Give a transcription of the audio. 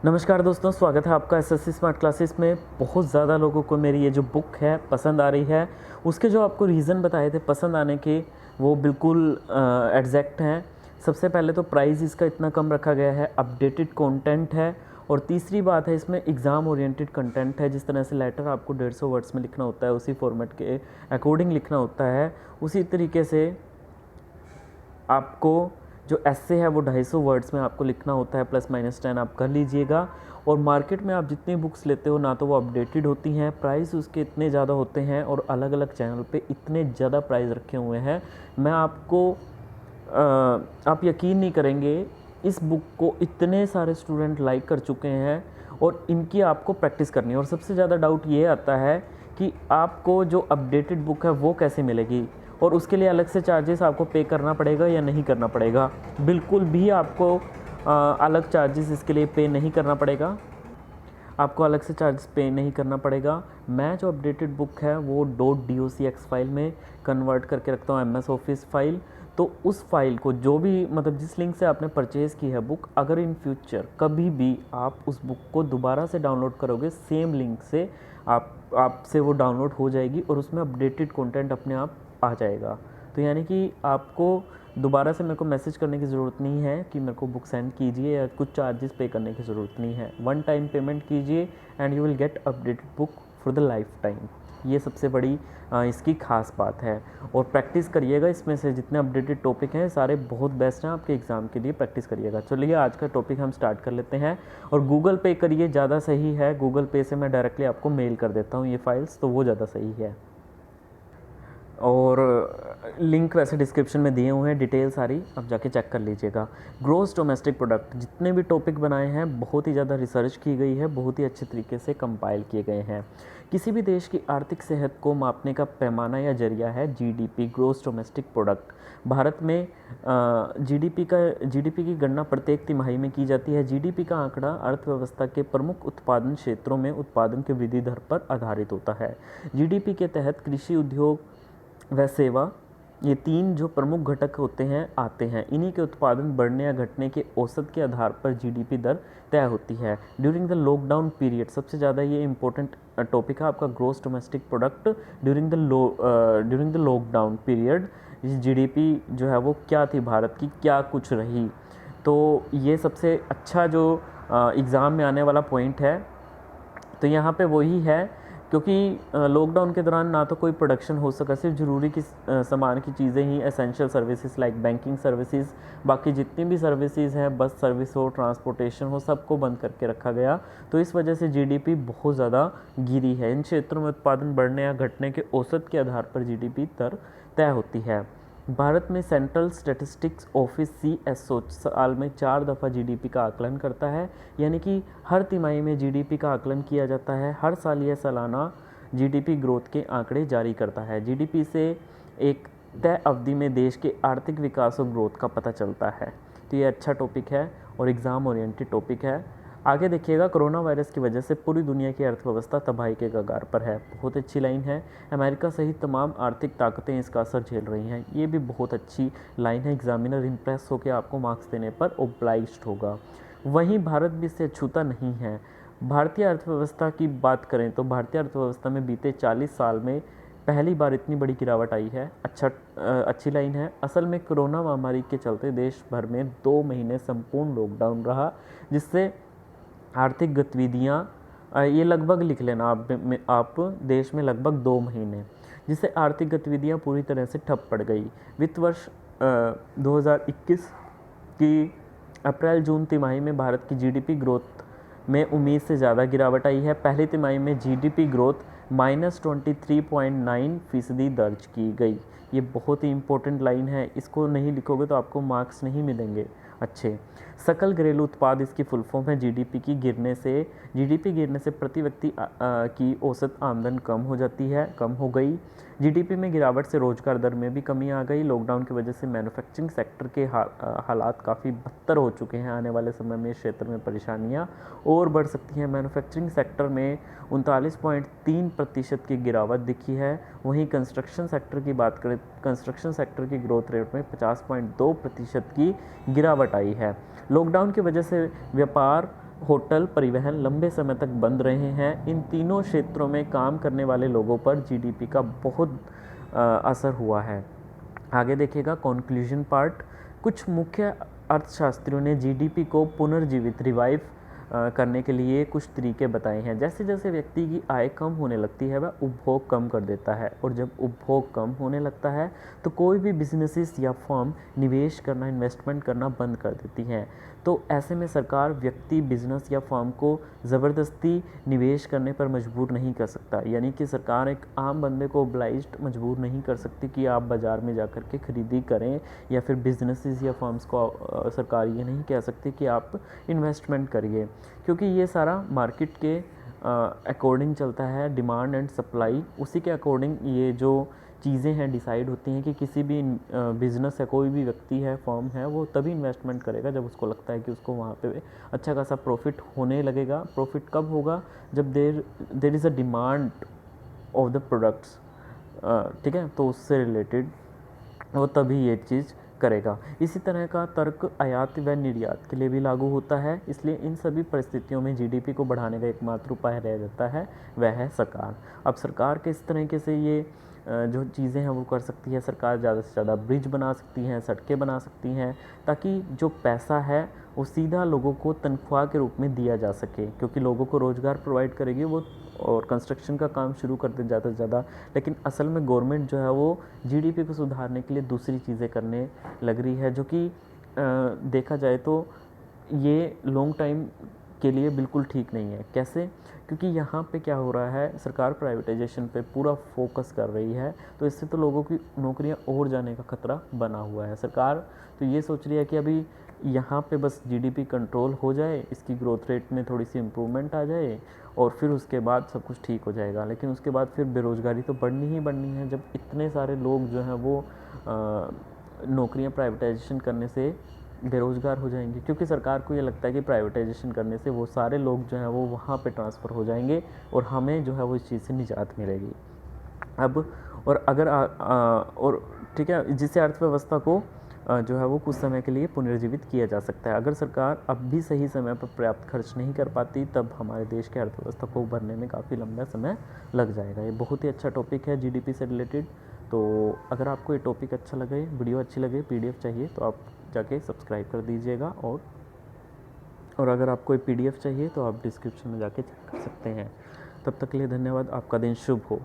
नमस्कार दोस्तों, स्वागत है आपका एसएससी स्मार्ट क्लासेस में। बहुत ज़्यादा लोगों को मेरी ये जो बुक है पसंद आ रही है। उसके जो आपको रीज़न बताए थे पसंद आने के, वो बिल्कुल एग्जैक्ट हैं। सबसे पहले तो प्राइस इसका इतना कम रखा गया है, अपडेटेड कंटेंट है, और तीसरी बात है इसमें एग्ज़ाम ओरिएंटेड कंटेंट है। जिस तरह से लेटर आपको 150 वर्ड्स में लिखना होता है, उसी फॉर्मेट के अकॉर्डिंग लिखना होता है, उसी तरीके से आपको जो एस्से है वो 250 वर्ड्स में आपको लिखना होता है। +-10 आप कर लीजिएगा। और मार्केट में आप जितनी बुक्स लेते हो ना तो वो अपडेटेड होती हैं, प्राइस उसके इतने ज़्यादा होते हैं, और अलग अलग चैनल पे इतने ज़्यादा प्राइस रखे हुए हैं। मैं आपको आप यकीन नहीं करेंगे, इस बुक को इतने सारे स्टूडेंट लाइक कर चुके हैं और इनकी आपको प्रैक्टिस करनी है। और सबसे ज़्यादा डाउट ये आता है कि आपको जो अपडेटेड बुक है वो कैसे मिलेगी, और उसके लिए अलग से चार्जेस आपको पे करना पड़ेगा या नहीं करना पड़ेगा। बिल्कुल भी आपको अलग चार्जेस इसके लिए पे नहीं करना पड़ेगा, आपको अलग से चार्जेस पे नहीं करना पड़ेगा। मैं जो अपडेटेड बुक है वो .docx फाइल में कन्वर्ट करके रखता हूँ, MS ऑफिस फाइल। तो उस फाइल को जो भी मतलब जिस लिंक से आपने परचेज़ की है बुक, अगर इन फ्यूचर कभी भी आप उस बुक को दोबारा से डाउनलोड करोगे सेम लिंक से, आपसे वो डाउनलोड हो जाएगी और उसमें अपडेटेड कंटेंट अपने आप आ जाएगा। तो यानी कि आपको दोबारा से मेरे को मैसेज करने की ज़रूरत नहीं है कि मेरे को बुक सेंड कीजिए, या कुछ चार्जेस पे करने की ज़रूरत नहीं है। वन टाइम पेमेंट कीजिए and you will get updated book for the life time. ये सबसे बड़ी इसकी खास बात है। और प्रैक्टिस करिएगा, इसमें से जितने अपडेटेड टॉपिक हैं सारे बहुत बेस्ट हैं आपके एग्ज़ाम के लिए, प्रैक्टिस करिएगा। चलिए आज का टॉपिक हम स्टार्ट कर लेते हैं। और गूगल पे करिए, ज़्यादा सही है। गूगल पे से मैं डायरेक्टली आपको मेल कर देता हूँ ये फाइल्स, तो वो ज़्यादा सही है। और लिंक वैसे डिस्क्रिप्शन में दिए हुए हैं, डिटेल सारी आप जाके चेक कर लीजिएगा। ग्रॉस डोमेस्टिक प्रोडक्ट, जितने भी टॉपिक बनाए हैं बहुत ही ज़्यादा रिसर्च की गई है, बहुत ही अच्छे तरीके से कंपाइल किए गए हैं। किसी भी देश की आर्थिक सेहत को मापने का पैमाना या जरिया है GDP, gross domestic product. Bharat में जीडीपी की गणना प्रत्येक तिमाही में की जाती है। जीडीपी का आंकड़ा अर्थव्यवस्था के प्रमुख उत्पादन क्षेत्रों में उत्पादन की वृद्धि दर पर आधारित होता है। जीडीपी के तहत कृषि, उद्योग व सेवा, ये तीन जो प्रमुख घटक होते हैं आते हैं। इन्हीं के उत्पादन बढ़ने या घटने के औसत के आधार पर जीडीपी दर तय होती है। ड्यूरिंग द लॉकडाउन पीरियड, सबसे ज़्यादा ये इंपॉर्टेंट टॉपिक है आपका gross domestic product. During the lockdown period GDP जो है वो क्या थी भारत की, क्या कुछ रही। तो ये सबसे अच्छा जो एग्ज़ाम में आने वाला पॉइंट है। तो यहाँ पे वही है, क्योंकि लॉकडाउन के दौरान ना तो कोई प्रोडक्शन हो सका, सिर्फ ज़रूरी की सामान की चीज़ें ही, essential services like banking services, बाकी जितनी भी सर्विसेज हैं, बस सर्विस हो, ट्रांसपोर्टेशन हो, सबको बंद करके रखा गया। तो इस वजह से जीडीपी बहुत ज़्यादा गिरी है। इन क्षेत्रों में उत्पादन बढ़ने या घटने के औसत के आधार पर जीडीपी दर तय होती है। भारत में सेंट्रल स्टैटिस्टिक्स ऑफिस CSO साल में 4 दफ़ा जीडीपी का आकलन करता है, यानी कि हर तिमाही में जीडीपी का आकलन किया जाता है। हर साल यह सालाना जीडीपी ग्रोथ के आंकड़े जारी करता है। जीडीपी से एक तय अवधि में देश के आर्थिक विकास और ग्रोथ का पता चलता है। तो ये अच्छा टॉपिक है और एग्ज़ाम ओरिएंटेड टॉपिक है। आगे देखिएगा, कोरोना वायरस की वजह से पूरी दुनिया की अर्थव्यवस्था तबाही के कगार पर है। बहुत अच्छी लाइन है। अमेरिका सहित तमाम आर्थिक ताकतें इसका असर झेल रही हैं। ये भी बहुत अच्छी लाइन है। एग्जामिनर इम्प्रेस होकर आपको मार्क्स देने पर ओब्लाइज्ड होगा। वहीं भारत भी इससे अछूता नहीं है। भारतीय अर्थव्यवस्था की बात करें तो भारतीय अर्थव्यवस्था में बीते 40 साल में पहली बार इतनी बड़ी गिरावट आई है। अच्छी लाइन है। असल में कोरोना महामारी के चलते देश भर में 2 महीने संपूर्ण लॉकडाउन रहा, जिससे आर्थिक गतिविधियाँ, ये लगभग लिख लेना आप देश में लगभग 2 महीने, जिससे आर्थिक गतिविधियाँ पूरी तरह से ठप पड़ गई। वित्त वर्ष 2021 की अप्रैल-जून तिमाही में भारत की जीडीपी ग्रोथ में उम्मीद से ज़्यादा गिरावट आई है। पहली तिमाही में जीडीपी ग्रोथ -23.9% दर्ज की गई। ये बहुत ही इंपॉर्टेंट लाइन है, इसको नहीं लिखोगे तो आपको मार्क्स नहीं मिलेंगे अच्छे। सकल घरेलू उत्पाद इसकी फुल फॉर्म है। जीडीपी गिरने से प्रति व्यक्ति की औसत आमदन कम हो गई। जीडीपी में गिरावट से रोजगार दर में भी कमी आ गई। लॉकडाउन की वजह से मैन्युफैक्चरिंग सेक्टर के हालात काफ़ी बदतर हो चुके हैं। आने वाले समय में इस क्षेत्र में परेशानियां और बढ़ सकती हैं। मैन्युफैक्चरिंग सेक्टर में 39.3% की गिरावट दिखी है। वहीं कंस्ट्रक्शन सेक्टर की बात करें, कंस्ट्रक्शन सेक्टर की ग्रोथ रेट में 50.2% की गिरावट आई है। लॉकडाउन की वजह से व्यापार होटल, परिवहन लंबे समय तक बंद रहे हैं। इन तीनों क्षेत्रों में काम करने वाले लोगों पर जीडीपी का बहुत असर हुआ है। आगे देखिएगा कॉन्क्लूजन पार्ट। कुछ मुख्य अर्थशास्त्रियों ने जीडीपी को पुनर्जीवित रिवाइव करने के लिए कुछ तरीके बताए हैं। जैसे जैसे व्यक्ति की आय कम होने लगती है वह उपभोग कम कर देता है, और जब उपभोग कम होने लगता है तो कोई भी बिजनेसेस या फर्म निवेश करना, इन्वेस्टमेंट करना बंद कर देती हैं। तो ऐसे में सरकार व्यक्ति, बिजनेस या फर्म को ज़बरदस्ती निवेश करने पर मजबूर नहीं कर सकता। यानी कि सरकार एक आम बंदे को ओब्लाइज्ड मजबूर नहीं कर सकती कि आप बाज़ार में जाकर के ख़रीदी करें, या फिर बिजनेसेस या फर्म्स को सरकार ये नहीं कह सकती कि आप इन्वेस्टमेंट करिए, क्योंकि ये सारा मार्केट के अकॉर्डिंग चलता है। डिमांड एंड सप्लाई, उसी के अकॉर्डिंग ये जो चीज़ें हैं डिसाइड होती हैं कि किसी भी बिज़नेस है, कोई भी व्यक्ति है, फर्म है, वो तभी इन्वेस्टमेंट करेगा जब उसको लगता है कि उसको वहाँ पे अच्छा खासा प्रॉफिट होने लगेगा। प्रॉफिट कब होगा? जब there is a demand of the products, ठीक है, तो उससे रिलेटेड वो तभी ये चीज़ करेगा। इसी तरह का तर्क आयात व निर्यात के लिए भी लागू होता है। इसलिए इन सभी परिस्थितियों में जीडीपी को बढ़ाने का एकमात्र उपाय रह जाता है, वह है सरकार। अब सरकार किस तरीके से ये जो चीज़ें हैं वो कर सकती है। सरकार ज़्यादा से ज़्यादा ब्रिज बना सकती हैं, सड़कें बना सकती हैं, ताकि जो पैसा है वो सीधा लोगों को तनख्वाह के रूप में दिया जा सके, क्योंकि लोगों को रोज़गार प्रोवाइड करेगी वो, और कंस्ट्रक्शन का काम शुरू कर दे ज़्यादा से ज़्यादा। लेकिन असल में गवर्नमेंट जो है वो जीडीपी को सुधारने के लिए दूसरी चीज़ें करने लग रही है, जो कि देखा जाए तो ये लॉन्ग टाइम के लिए बिल्कुल ठीक नहीं है। कैसे? क्योंकि यहाँ पे क्या हो रहा है, सरकार प्राइवेटाइजेशन पे पूरा फोकस कर रही है, तो इससे तो लोगों की नौकरियाँ और जाने का खतरा बना हुआ है। सरकार तो ये सोच रही है कि अभी यहाँ पे बस जीडीपी कंट्रोल हो जाए, इसकी ग्रोथ रेट में थोड़ी सी इम्प्रूवमेंट आ जाए, और फिर उसके बाद सब कुछ ठीक हो जाएगा। लेकिन उसके बाद फिर बेरोज़गारी तो बढ़नी ही बढ़नी है, जब इतने सारे लोग जो हैं वो नौकरियाँ प्राइवेटाइजेशन करने से बेरोज़गार हो जाएंगे, क्योंकि सरकार को ये लगता है कि प्राइवेटाइजेशन करने से वो सारे लोग जो हैं वो वहाँ पे ट्रांसफ़र हो जाएंगे, और हमें जो है वो इस चीज़ से निजात मिलेगी। अब और अगर और ठीक है, जिससे अर्थव्यवस्था को जो है वो कुछ समय के लिए पुनर्जीवित किया जा सकता है। अगर सरकार अब भी सही समय पर पर्याप्त खर्च नहीं कर पाती, तब हमारे देश के अर्थव्यवस्था को उभरने में काफ़ी लंबा समय लग जाएगा। ये बहुत ही अच्छा टॉपिक है जीडीपी से रिलेटेड। तो अगर आपको ये टॉपिक अच्छा लगे, वीडियो अच्छी लगे, पीडीएफ चाहिए तो आप जाके सब्सक्राइब कर दीजिएगा, और अगर आपको ये पीडीएफ चाहिए तो आप डिस्क्रिप्शन में जाके चेक कर सकते हैं। तब तक के लिए धन्यवाद। आपका दिन शुभ हो।